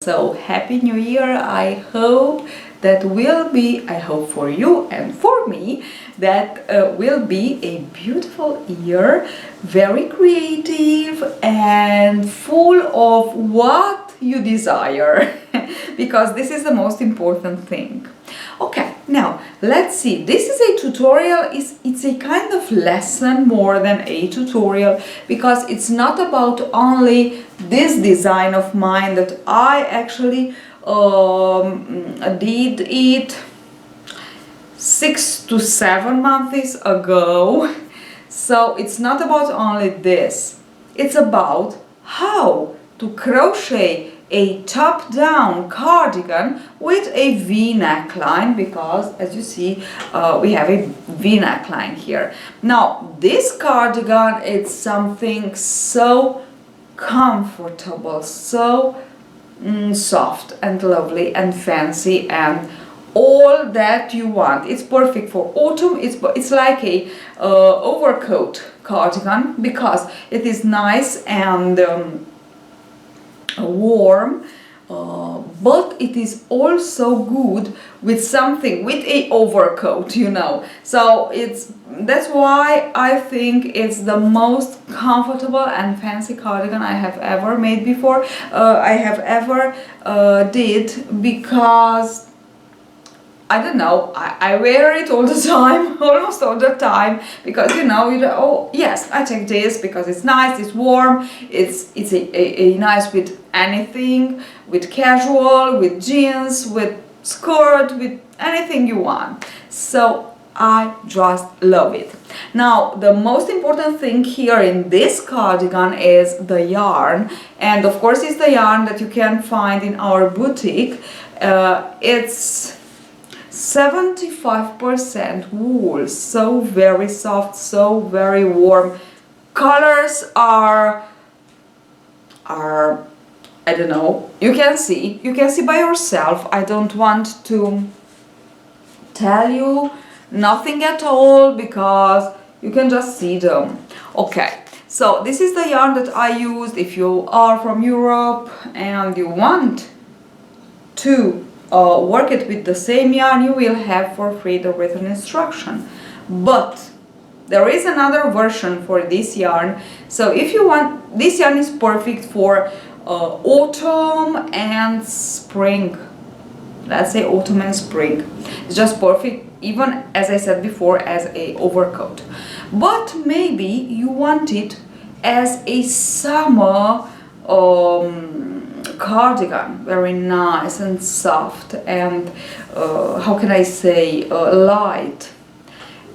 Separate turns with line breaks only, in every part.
So happy new year. I hope I hope for you and for me that will be a beautiful year, very creative and full of what you desire because this is the most important thing. Okay, now let's see. This is a tutorial. It's a kind of lesson more than a tutorial because it's not about only this design of mine that I actually did it 6 to 7 months ago. So it's not about only this. It's about how to crochet a top-down cardigan with a V neckline, because as you see we have a V neckline here. Now this cardigan, it's something so comfortable, so soft and lovely and fancy and all that you want. It's perfect for autumn. It's like a overcoat cardigan because it is nice and warm, but it is also good with something, with a overcoat, you know. So that's why I think it's the most comfortable and fancy cardigan I have ever made before. I have ever did, because I don't know, I wear it all the time, almost all the time, because you know, oh yes, I take this because it's nice, it's warm, it's a nice with anything, with casual, with jeans, with skirt, with anything you want. So I just love it. Now the most important thing here in this cardigan is the yarn, and of course it's the yarn that you can find in our boutique. It's 75% wool, so very soft, so very warm. Colors are I don't know, you can see by yourself. I don't want to tell you nothing at all because you can just see them. Okay, so this is the yarn that I used. If you are from Europe and you want to work it with the same yarn, you will have for free the written instruction. But there is another version for this yarn. So if you want, this yarn is perfect for autumn and spring. Let's say autumn and spring. It's just perfect, even as I said before, as a overcoat. But maybe you want it as a summer cardigan, very nice and soft and how can I say, light.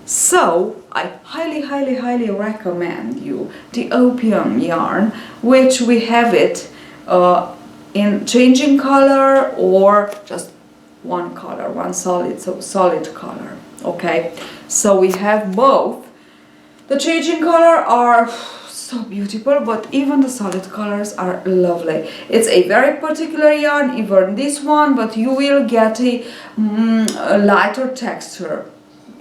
So I highly recommend you the opium yarn, which we have it in changing color or just one color, one solid, so solid color. Okay, so we have both. The changing color are so beautiful, but even the solid colors are lovely. It's a very particular yarn, even this one, but you will get a lighter texture,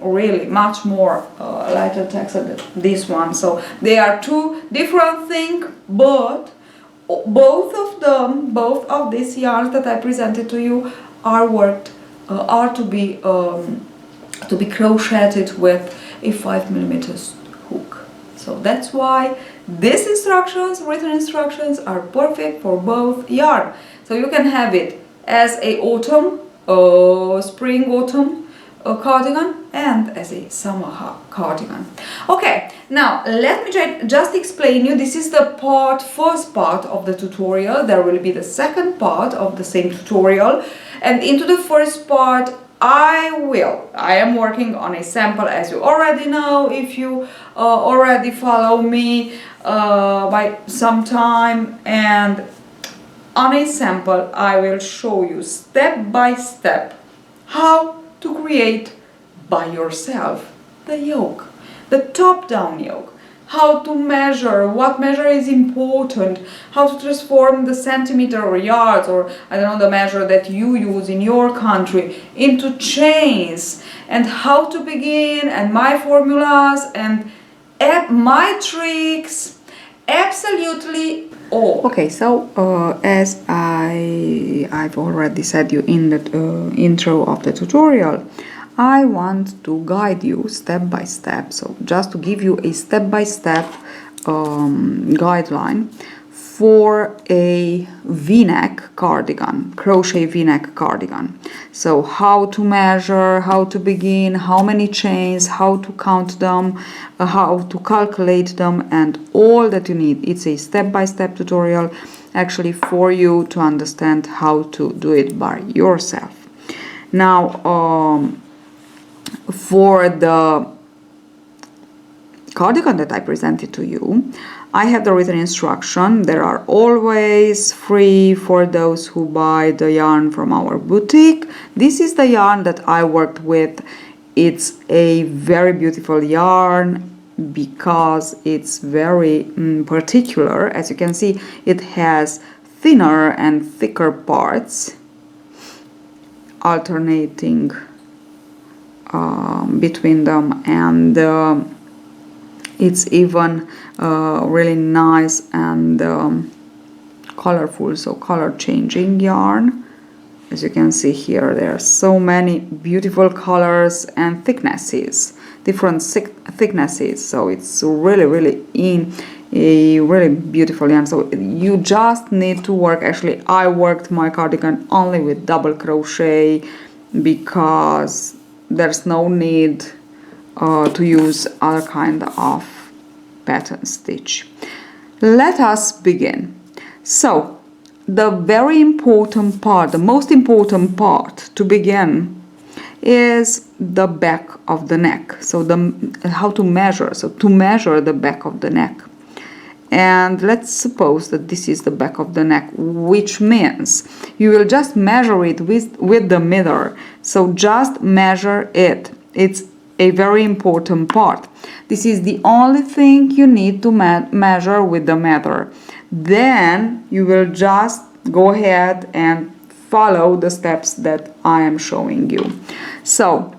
really much more lighter texture than this one. So they are two different things, but both of them, both of these yarns that I presented to you are worked, are to be crocheted with a 5mm hook. So that's why these instructions, written instructions, are perfect for both yarn. So you can have it as a autumn, spring autumn cardigan, and as a summer cardigan. Okay, now let me just explain you. This is the first part of the tutorial. There will be the second part of the same tutorial, and into the first part I am working on a sample, as you already know if you already follow me by some time, and on a sample I will show you step by step how to create by yourself the yoke, the top-down yoke, how to measure, what measure is important, how to transform the centimeter or yards, or I don't know, the measure that you use in your country, into chains, and how to begin, and my formulas and my tricks, absolutely all.
Okay, so as I've already said you in the intro of the tutorial, I want to guide you step by step. So just to give you a step-by-step guideline for a V-neck cardigan, crochet V-neck cardigan. So how to measure, how to begin, how many chains, how to count them, how to calculate them, and all that you need. It's a step-by-step tutorial actually for you to understand how to do it by yourself. Now for the cardigan that I presented to you, I have the written instruction. There are always free for those who buy the yarn from our boutique. This is the yarn that I worked with. It's a very beautiful yarn because it's very particular. As you can see, it has thinner and thicker parts alternating between them, and it's even really nice and colorful, so color changing yarn. As you can see here, there are so many beautiful colors and thicknesses, different thicknesses, so it's really in a really beautiful yarn. So you just need to work, actually I worked my cardigan only with double crochet because there's no need to use other kind of pattern stitch. Let us begin. So the very important part, the most important part to begin is the back of the neck. So how to measure, so to measure the back of the neck. And let's suppose that this is the back of the neck, which means you will just measure it with the mirror. So just measure it. It's a very important part. This is the only thing you need to measure with the mirror. Then you will just go ahead and follow the steps that I am showing you. So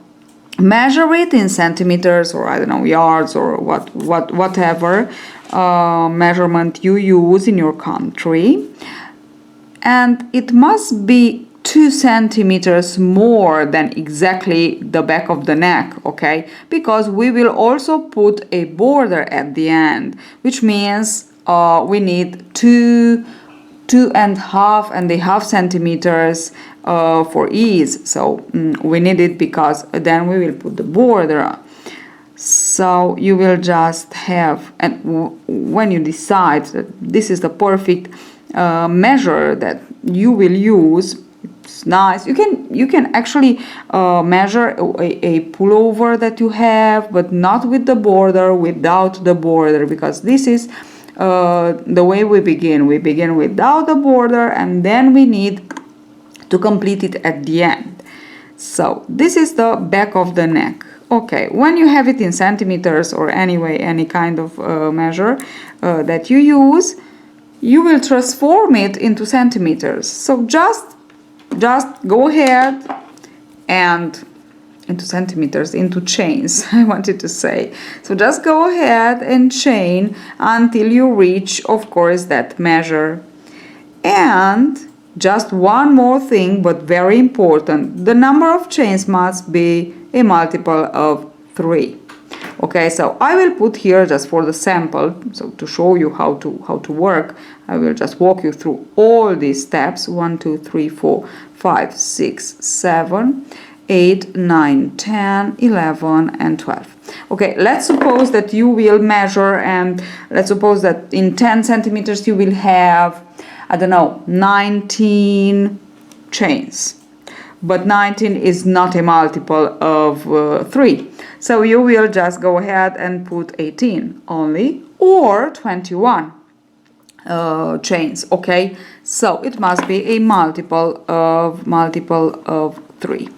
measure it in centimeters, or I don't know, yards, or whatever measurement you use in your country, and it must be 2 centimeters more than exactly the back of the neck, okay? Because we will also put a border at the end, which means we need 2.5 centimeters for ease. So we need it because then we will put the border. So you will just have, and when you decide that this is the perfect measure that you will use, it's nice. You can actually measure a pullover that you have, but not with the border, without the border, because this is the way we begin. We begin without the border, and then we need to complete it at the end. So this is the back of the neck. Okay, when you have it in centimeters, or anyway any kind of measure that you use, you will transform it into centimeters. So just go ahead and into centimeters, into chains, I wanted to say. So just go ahead and chain until you reach, of course, that measure. And just one more thing, but very important, the number of chains must be a multiple of 3. Okay, so I will put here just for the sample, so to show you how to work, I will just walk you through all these steps. 1, 2, 3, 4, 5, 6, 7, 8, 9, 10, 11, and 12. Okay, let's suppose that you will measure, and let's suppose that in 10 centimeters you will have, I don't know, 19 chains. But 19 is not a multiple of 3. So you will just go ahead and put 18 only, or 21 chains, okay? So it must be a multiple of 3.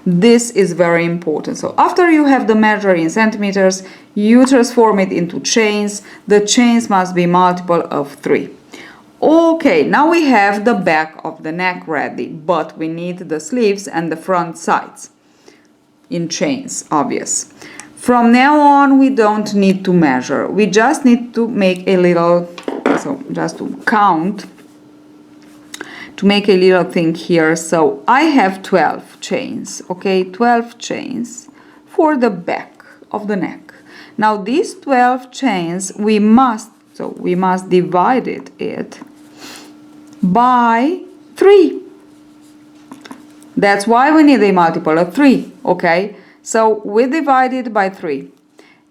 This is very important. So after you have the measure in centimeters, you transform it into chains. The chains must be multiple of 3. Okay, now we have the back of the neck ready, but we need the sleeves and the front sides in chains, obvious. From now on, we don't need to measure. We just need to make a little So just to count, to make a little thing here. So I have 12 chains, okay, 12 chains for the back of the neck. Now these 12 chains we must divide it by 3. That's why we need a multiple of 3, okay? So we divide it by 3,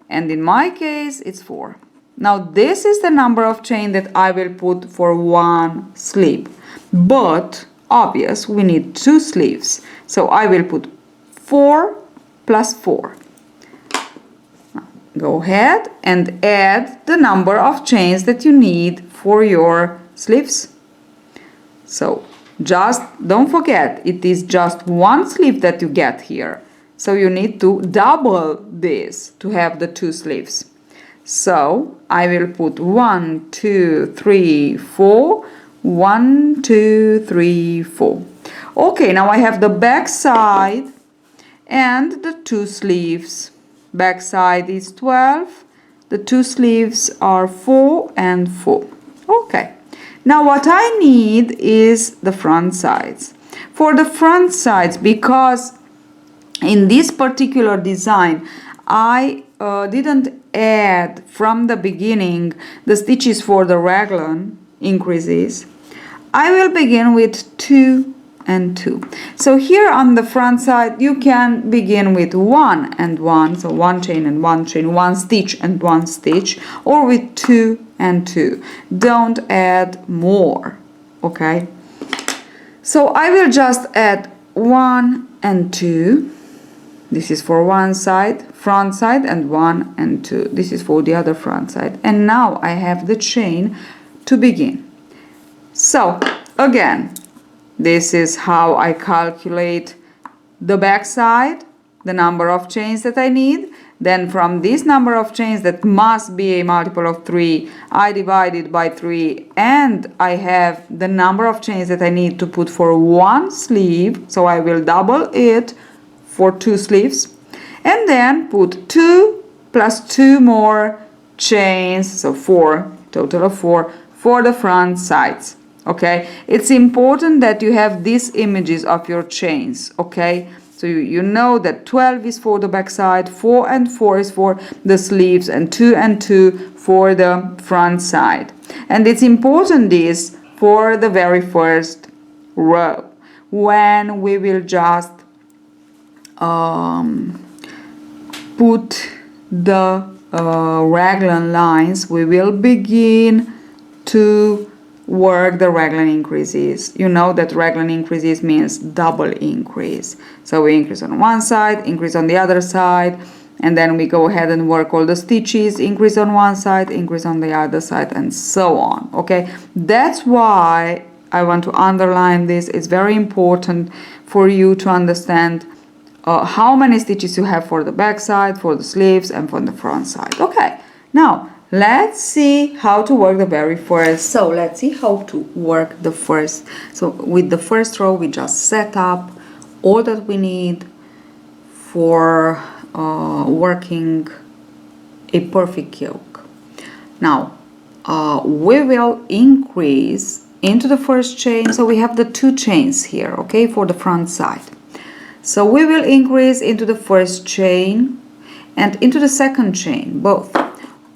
and in my case it's 4. Now this is the number of chain that I will put for one sleeve, but obvious we need 2 sleeves, so I will put 4 plus 4. Now, go ahead and add the number of chains that you need for your sleeves. So just don't forget, it is just one sleeve that you get here, so you need to double this to have the 2 sleeves. So I will put 1, 2, 3, 4, 1, 2, 3, 4. Okay, now I have the back side and the 2 sleeves. Back side is 12, the 2 sleeves are 4 and 4. Okay, now what I need is the front sides. For the front sides, because in this particular design I didn't add from the beginning the stitches for the raglan increases, I will begin with 2 and 2. So here on the front side you can begin with 1 and 1, so 1 chain and 1 chain, 1 stitch and 1 stitch, or with 2 and 2. Don't add more, okay? So I will just add 1 and 2. This is for one side, front side, and 1 and 2. This is for the other front side. And now I have the chain to begin. So again, this is how I calculate the back side, the number of chains that I need. Then from this number of chains that must be a multiple of 3, I divide it by 3, and I have the number of chains that I need to put for one sleeve, so I will double it for 2 sleeves, and then put 2 plus 2 more chains, so 4, total of 4 for the front sides. Okay, it's important that you have these images of your chains, okay? So you know that 12 is for the back side, 4 and 4 is for the sleeves, and 2 and 2 for the front side. And it's important this for the very first row, when we will just put the raglan lines, we will begin to work the raglan increases. You know that raglan increases means double increase. So we increase on one side, increase on the other side, and then we go ahead and work all the stitches, increase on one side, increase on the other side, and so on. Okay, that's why I want to underline this. It's very important for you to understand how many stitches you have for the back side, for the sleeves, and for the front side. Okay, now let's see how to work the very first. So let's see how to work the first. So with the first row we just set up all that we need for working a perfect yoke. Now we will increase into the first chain, so we have the 2 chains here, okay, for the front side. So we will increase into the first chain and into the second chain, both.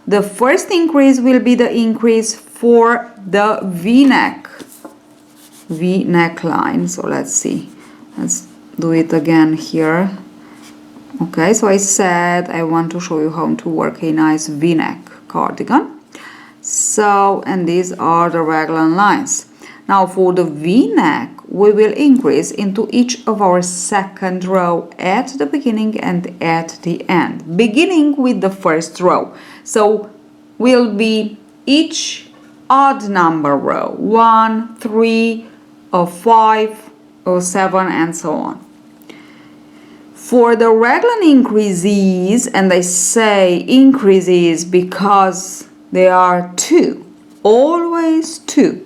The first increase will be the increase for the V-neck line. So let's see, let's do it again here. Okay, so I said I want to show you how to work a nice V-neck cardigan. So, and these are the raglan lines. Now for the V-neck, we will increase into each of our second row at the beginning and at the end, beginning with the first row. So will be each odd number row, 1, 3, or 5, or 7, and so on. For the raglan increases, and I say increases because they are 2, always 2.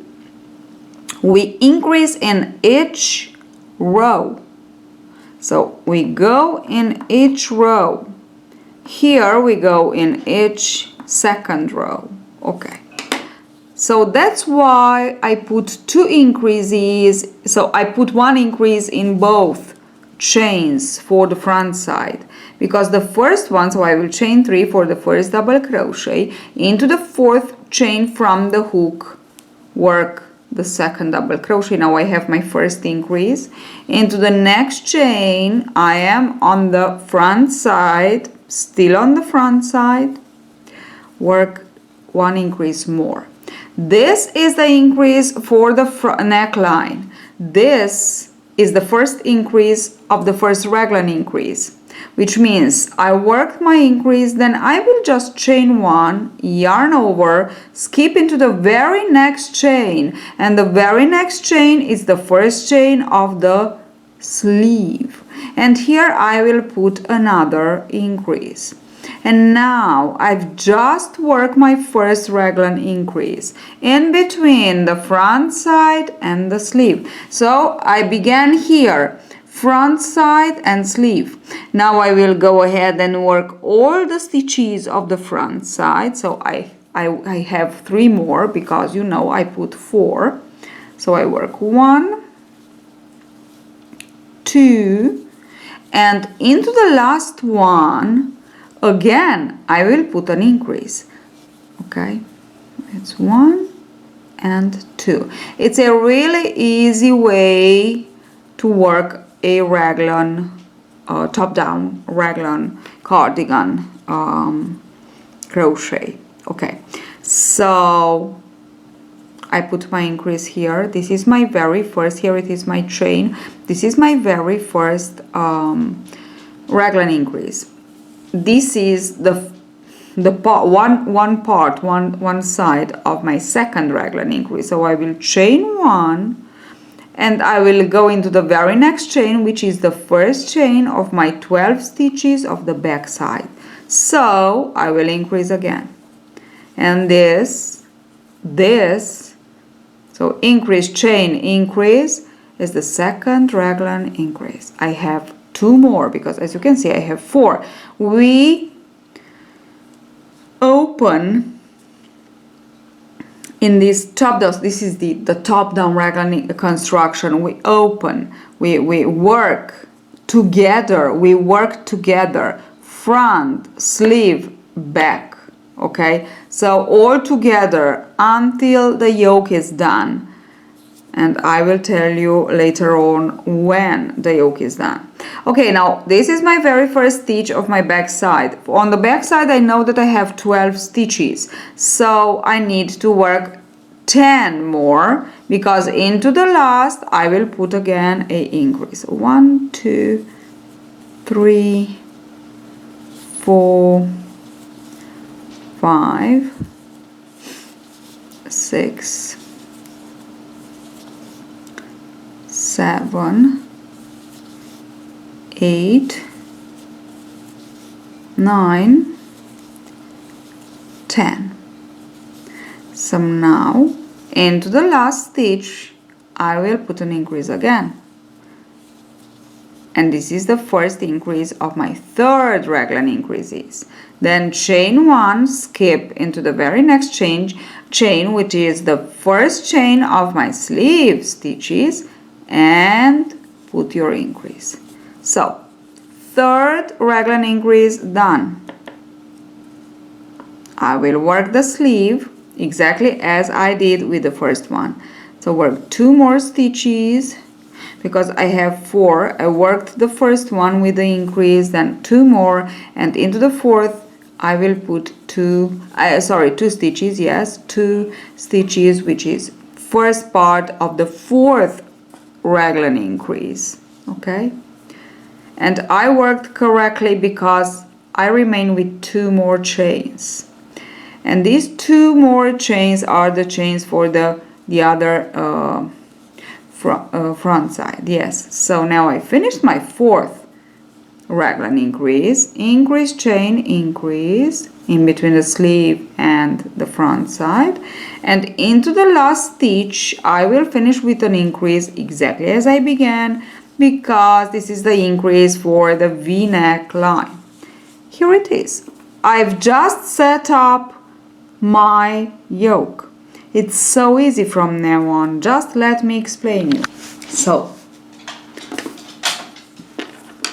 We increase in each row. So we go in each row. Here we go in each second row. Okay. So that's why I put 2 increases. So I put 1 increase in both chains for the front side, because the first one, so I will chain 3 for the first double crochet, into the 4th chain from the hook, work the second double crochet. Now I have my first increase. Into the next chain, I am on the front side, still on the front side, work 1 increase more. This is the increase for the neckline. This is the first increase of the first raglan increase, which means I worked my increase, then I will just chain 1, yarn over, skip into the very next chain, and the very next chain is the first chain of the sleeve, and here I will put another increase. And now I've just worked my first raglan increase in between the front side and the sleeve. So I began here, front side and sleeve. Now I will go ahead and work all the stitches of the front side. So I have 3 more, because you know I put 4. So I work 1, 2, and into the last one, again, I will put an increase. Okay, it's 1 and 2. It's a really easy way to work a raglan, top-down raglan cardigan crochet. Okay, so I put my increase here. This is my very first, here it is my chain. This is my very first raglan increase. This is one side of my second raglan increase. So I will chain 1, and I will go into the very next chain, which is the first chain of my 12 stitches of the back side. So I will increase again, and this, so increase, chain, increase is the second raglan increase. I have 2 more, because as you can see I have 4. We open in this top down, this is the top down raglan construction. We open, we work together, front, sleeve, back. Okay, so all together until the yoke is done, and I will tell you later on when the yoke is done. Okay, now this is my very first stitch of my back side. On the back side I know that I have 12 stitches, so I need to work 10 more, because into the last I will put again a increase. 1, 2, 3, 4, 5, 6, 7, 8, 9, 10. So now into the last stitch I will put an increase again, and this is the first increase of my third raglan increases. Then chain 1, skip into the very next chain, which is the first chain of my sleeve stitches, and put your increase. So third raglan increase done. I will work the sleeve exactly as I did with the first one. So work 2 more stitches, because I have 4. I worked the first one with the increase, then 2 more, and into the 4th I will put 2 stitches, yes, 2 stitches, which is first part of the 4th raglan increase. Okay, and I worked correctly because I remain with 2 more chains, and these 2 more chains are the chains for the other front side. Yes, so now I finished my 4th raglan increase, chain, increase in between the sleeve and the front side, and into the last stitch I will finish with an increase exactly as I began, because this is the increase for the V-neck line. Here it is. I've just set up my yoke. It's so easy from now on. Just let me explain you. So,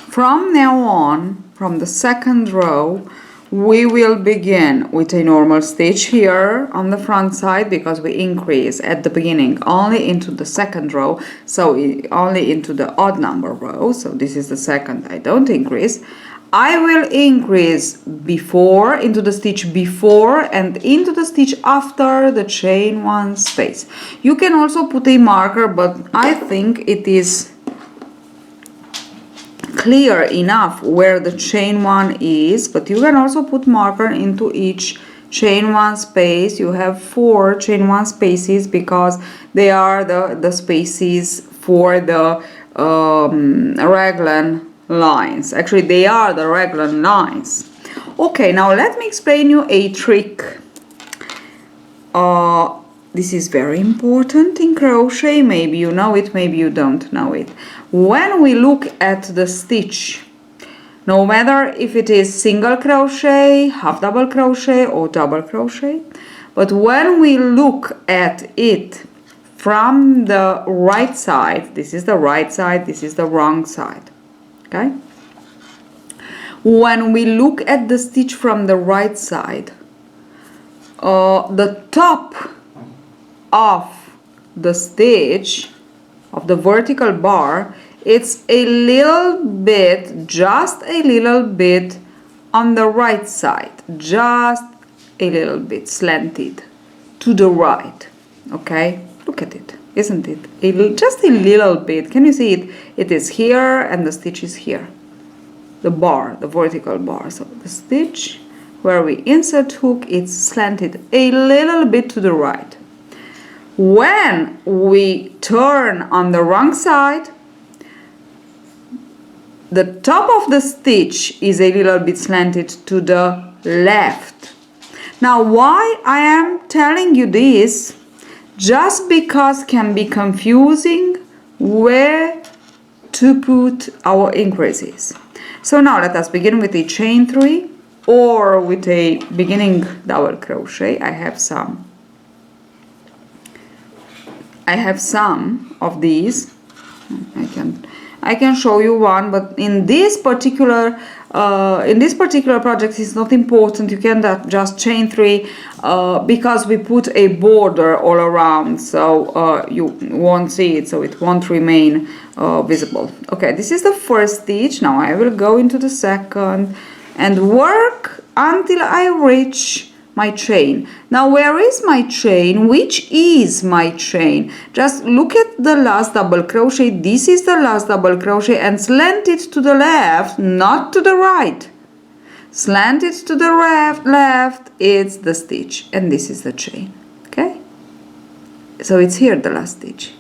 from now on, from the second row, we will begin with a normal stitch here on the front side because we increase at the beginning only into the second row, so only into the odd number row. So this is the second, I don't increase. I will increase before, into the stitch before and into the stitch after the chain 1 space. You can also put a marker, but I think it is clear enough where the chain 1 is, but you can also put marker into each chain 1 space. You have 4 chain 1 spaces because they are the spaces for the raglan lines. Actually, they are the raglan lines. Okay, now let me explain you a trick. This is very important in crochet. Maybe you know it, maybe you don't know it. When we look at the stitch, no matter if it is single crochet, half double crochet or double crochet, but when we look at it from the right side, this is the right side, this is the wrong side, okay? When we look at the stitch from the right side, the top of the stitch, of the vertical bar, it's a little bit, just a little bit on the right side, just a little bit slanted to the right, okay? Look at it, isn't it? Just a little bit. Can you see it? It is here and the stitch is here. The bar, the vertical bar. So the stitch where we insert hook, it's slanted a little bit to the right. When we turn on the wrong side, the top of the stitch is a little bit slanted to the left. Now, why I am telling you this? Just because can be confusing where to put our increases. So now let us begin with a chain 3 or with a beginning double crochet. I have some of these. I can show you one, but in this particular project it's not important. You can just chain 3 because we put a border all around, so you won't see it, so it won't remain visible. Okay, this is the first stitch. Now I will go into the second and work until I reach my chain. Now where is my chain? Which is my chain? Just look at the last double crochet. This is the last double crochet and slant it to the left, not to the right. Slant it to the left, it's the stitch, and this is the chain, okay? So it's here the last stitch.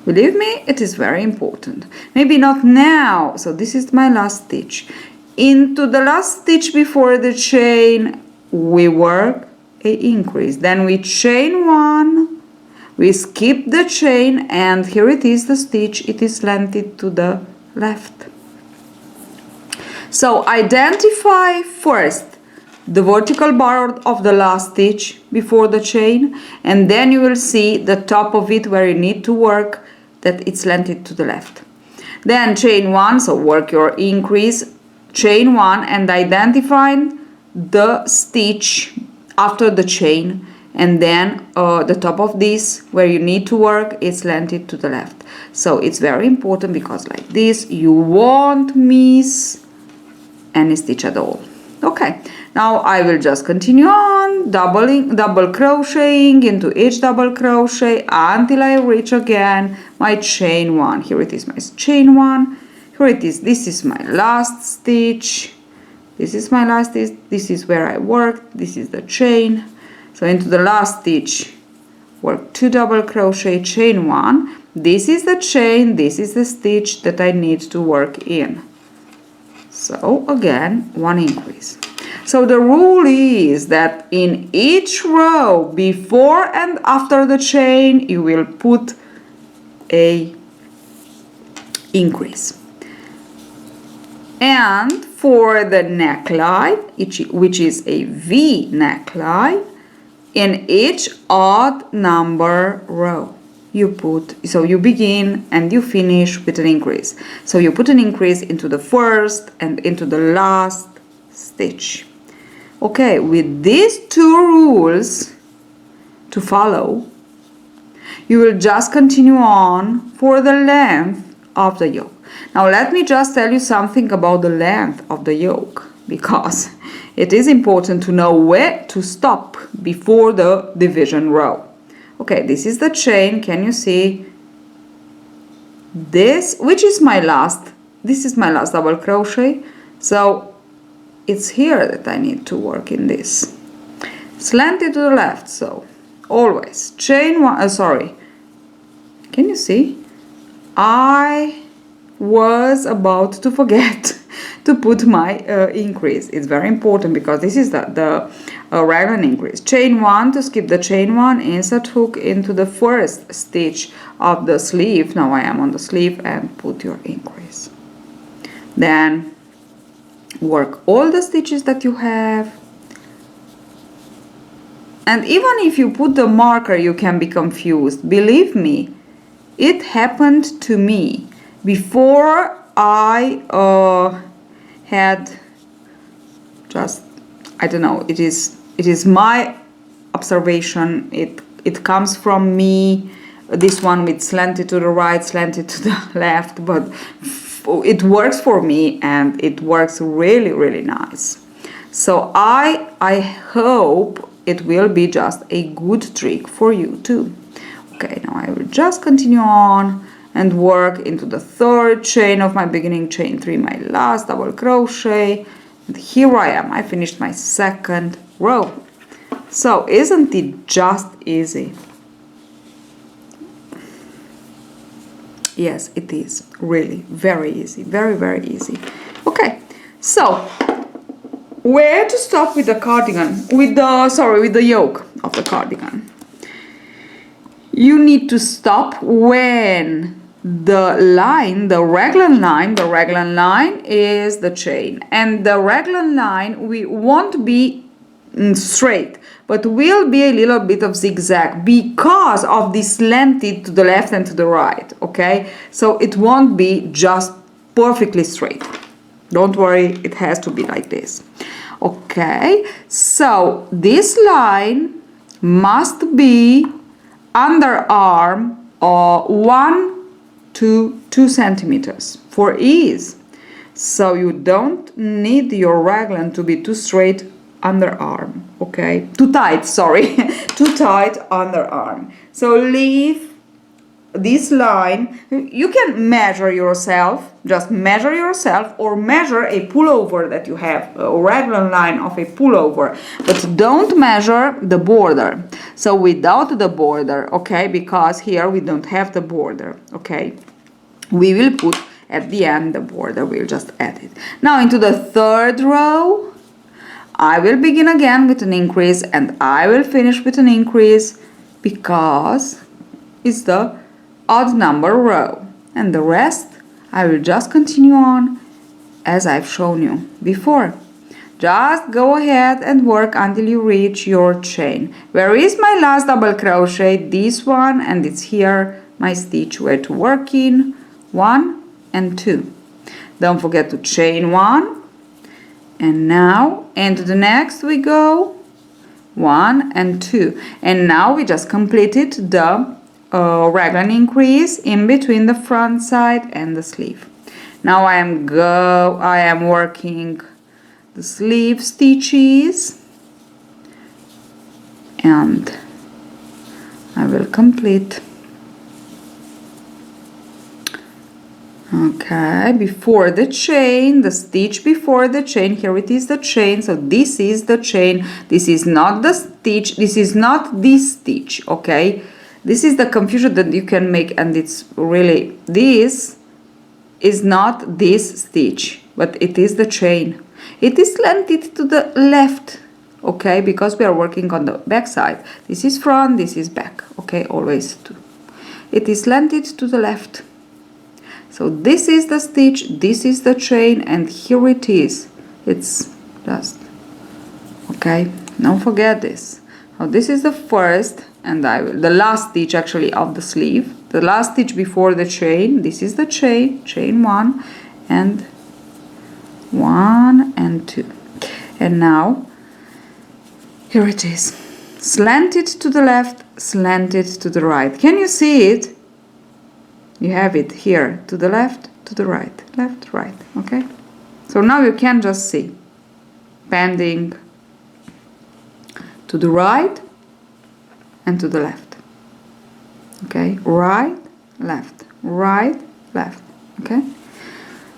Believe me, it is very important. Maybe not now. So this is my last stitch. Into the last stitch before the chain, we work a increase, then we chain 1, we skip the chain, and here it is the stitch, it is slanted to the left. So identify first the vertical bar of the last stitch before the chain, and then you will see the top of it where you need to work, that it's slanted to the left. Then chain 1, so work your increase, chain 1, and identify the stitch after the chain, and then the top of this where you need to work is slanted to the left. So it's very important because like this you won't miss any stitch at all. Okay, now I will just continue on double crocheting into each double crochet until I reach again my chain 1. Here it is, my chain 1. Here it is, this is my last stitch. This is my last stitch, this is where I worked, this is the chain. So into the last stitch, work 2 double crochet, chain 1. This is the chain, this is the stitch that I need to work in. So again, 1 increase. So the rule is that in each row, before and after the chain, you will put a increase. And for the neckline, which is a V neckline, in each odd number row you put, so you begin and you finish with an increase. So you put an increase into the first and into the last stitch. Okay, with these two rules to follow, you will just continue on for the length of the yoke. Now let me just tell you something about the length of the yoke, because it is important to know where to stop before the division row. Okay, this is the chain. Can you see this, which is my last, this is my last double crochet. So it's here that I need to work in this. Slanted to the left, so always chain one, sorry, can you see? I was about to forget to put my increase. It's very important because this is the raglan increase. Chain one to skip the chain one, insert hook into the first stitch of the sleeve. Now I am on the sleeve, and put your increase. Then work all the stitches that you have. And even if you put the marker, you can be confused. Believe me, it happened to me before I had just, I don't know, it is my observation, it comes from me, this one with slanted to the right, slanted to the left, but it works for me and it works really, really nice. So I hope it will be just a good trick for you too. Okay, now I will just continue on and work into the third chain of my beginning chain 3, my last double crochet, and here I am. I finished my second row. So isn't it just easy? Yes, it is really very easy, very, very easy. Okay, so where to stop with the cardigan, with the yoke of the cardigan? You need to stop when the line, the raglan line is the chain, and the raglan line we won't be straight, but will be a little bit of zigzag because of this slanted to the left and to the right. Okay, so it won't be just perfectly straight. Don't worry, it has to be like this. Okay, so this line must be underarm or 1 to 2 centimeters for ease. So you don't need your raglan to be too straight underarm, okay? Too tight, sorry, too tight underarm. So leave this line. You can measure yourself, just measure yourself, or measure a pullover that you have, a raglan line of a pullover, but don't measure the border. So without the border, okay, because here we don't have the border, okay, we will put at the end the border, we'll just add it. Now into the third row, I will begin again with an increase and I will finish with an increase because it's the odd number row, and the rest I will just continue on as I've shown you before. Just go ahead and work until you reach your chain. Where is my last double crochet? This one, and it's here my stitch where to work in, 1 and 2. Don't forget to chain 1, and now into the next we go, 1 and 2, and now we just completed the raglan increase in between the front side and the sleeve. Now I am working the sleeve stitches, and I will complete. Okay, before the chain, the stitch before the chain, here it is the chain, so this is the chain, this is not the stitch, this is not this stitch, okay? This is the confusion that you can make, and it's really, this is not this stitch, but it is the chain. It is slanted to the left, okay, because we are working on the back side. This is front, this is back, okay, always two. It is slanted to the left. So this is the stitch, this is the chain, and here it is. It's just, okay, don't forget this. Now this is the first, and the last stitch actually of the sleeve, the last stitch before the chain. This is the chain 1 and 2, and now here it is, slanted to the left, slanted to the right. Can you see it? You have it here, to the left, to the right, left, right. Okay, so now you can just see bending to the right and to the left. Okay, right, left, okay.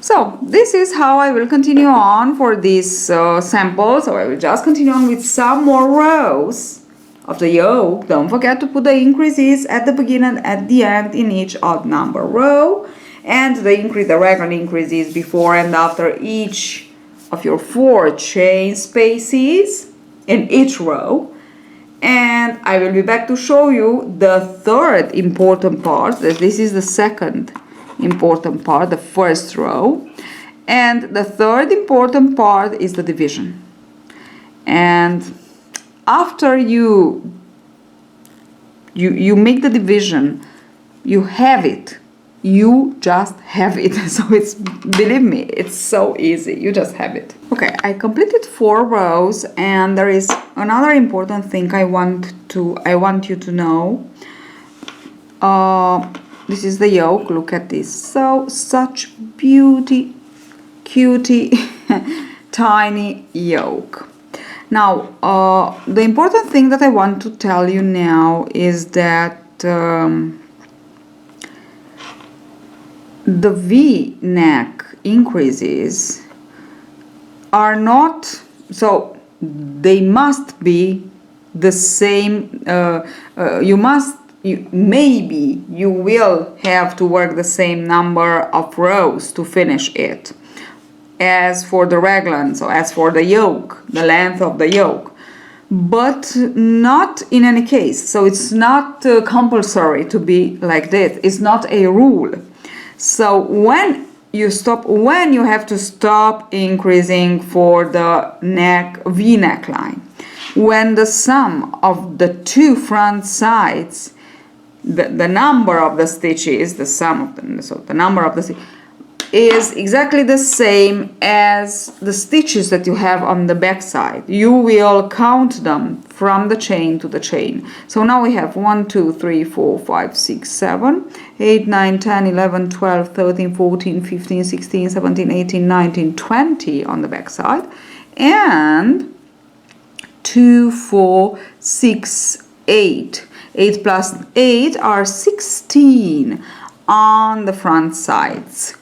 So this is how I will continue on for this sample. So I will just continue on with some more rows of the yoke. Don't forget to put the increases at the beginning and at the end in each odd number row, and the raglan increases before and after each of your 4 chain spaces in each row. And I will be back to show you the third important part. This is the second important part, the first row, and the third important part is the division. And after you make the division, you have it. You just have it. So it's, believe me, it's so easy. You just have it. Okay, I completed 4 rows, and there is another important thing I want you to know. This is the yoke. Look at this. So such cutie tiny yoke. Now the important thing that I want to tell you now is that the V-neck increases are not, so they must be the same. Maybe you will have to work the same number of rows to finish it as for the raglan, so as for the yoke, the length of the yoke, but not in any case. So it's not compulsory to be like this. It's not a rule. So when you have to stop increasing for the V neckline, when the sum of the 2 front sides, the number of the stitches, the sum of them, so the number of the stitches is exactly the same as the stitches that you have on the back side. You will count them from the chain to the chain. So now we have 1, 2, 3, 4, 5, 6, 7, 8, 9, 10, 11, 12, 13, 14, 15, 16, 17, 18, 19, 20 on the back side, and 2, 4, 6, 8. 8 plus 8 are 16 on the front sides.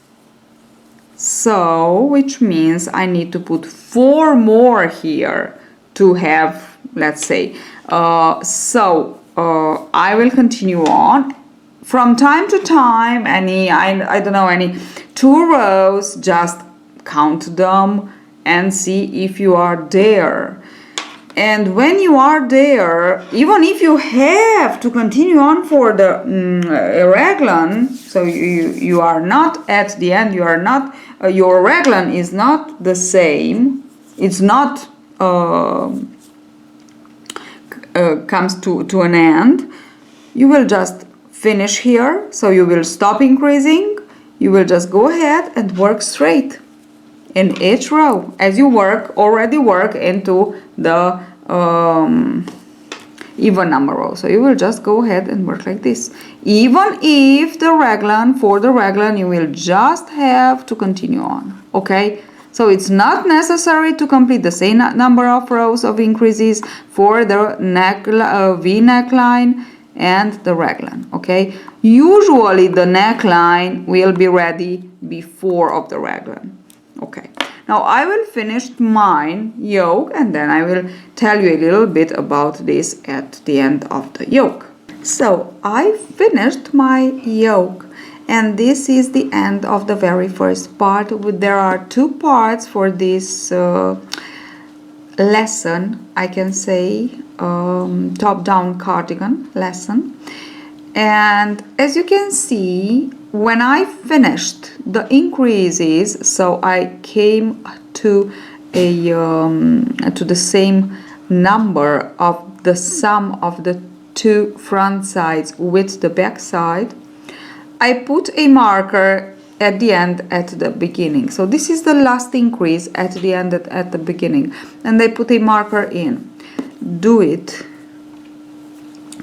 So, which means I need to put 4 more here to have, let's say, I will continue on. From time to time, I don't know, any 2 rows, just count them and see if you are there. And when you are there, even if you have to continue on for the raglan, so you are not at the end, you are not, your raglan is not the same, it's not comes to an end, you will just finish here. So you will stop increasing, you will just go ahead and work straight in each row as you already work into the even number row. So you will just go ahead and work like this. Even if for the raglan you will just have to continue on. Okay, so it's not necessary to complete the same number of rows of increases for the V neckline and the raglan. Okay, usually the neckline will be ready before of the raglan. Okay, now I will finish mine yoke, and then I will tell you a little bit about this at the end of the yoke. So I finished my yoke, and this is the end of the very first part. There are 2 parts for this lesson, I can say, top-down cardigan lesson. And as you can see, when I finished the increases, so I came to the same number of the sum of the two front sides with the back side, I put a marker at the end at the beginning. So this is the last increase at the end at the beginning, and I put a marker in. Do it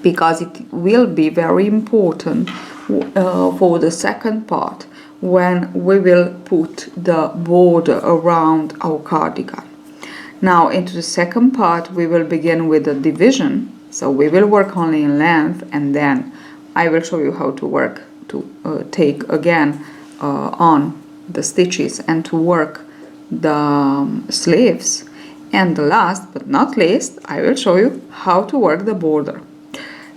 because it will be very important for the second part when we will put the border around our cardigan. Now into the second part we will begin with the division. So we will work only in length, and then I will show you how to work to take again on the stitches and to work the sleeves. And last but not least, I will show you how to work the border,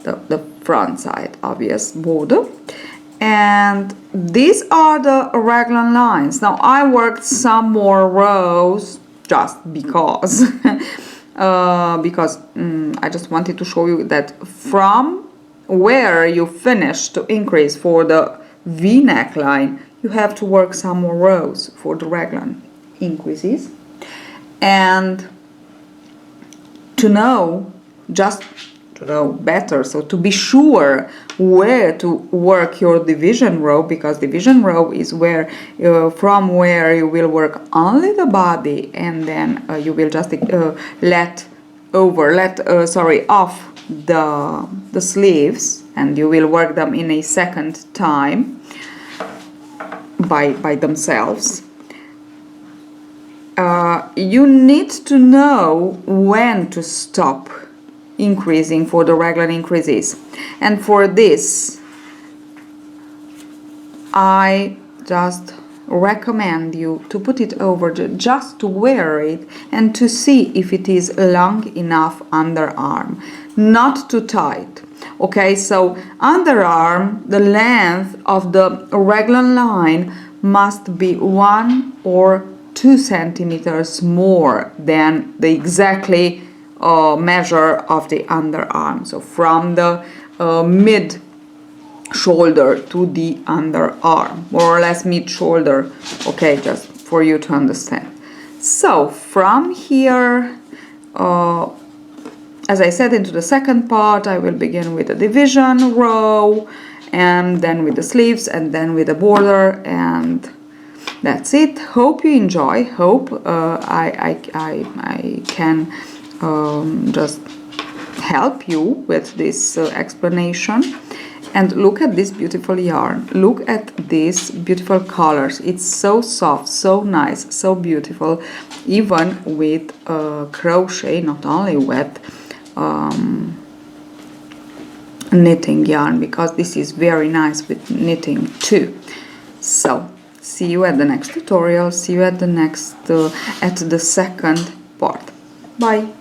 the front side obvious border. And these are the raglan lines. Now I worked some more rows just because I just wanted to show you that from where you finish to increase for the V neckline, you have to work some more rows for the raglan increases. And to know, just to know better, so to be sure where to work your division row, because division row is where from where you will work only the body, and then you will just let off the sleeves, and you will work them in a second time by themselves. You need to know when to stop increasing for the raglan increases, and for this I just recommend you to put it over just to wear it and to see if it is long enough underarm, not too tight. Okay, so underarm, the length of the raglan line must be 1 or 2 centimeters more than the exactly measure of the underarm. So from the mid shoulder to the underarm, more or less mid shoulder. Okay, just for you to understand. So from here, as I said, into the second part, I will begin with the division row, and then with the sleeves, and then with the border, and that's it. Hope you enjoy. Hope I can just help you with this explanation. And look at this beautiful yarn. Look at these beautiful colors. It's so soft, so nice, so beautiful, even with crochet, not only with knitting yarn, because this is very nice with knitting too. So see you at the next tutorial. See you at the next at the second part. Bye.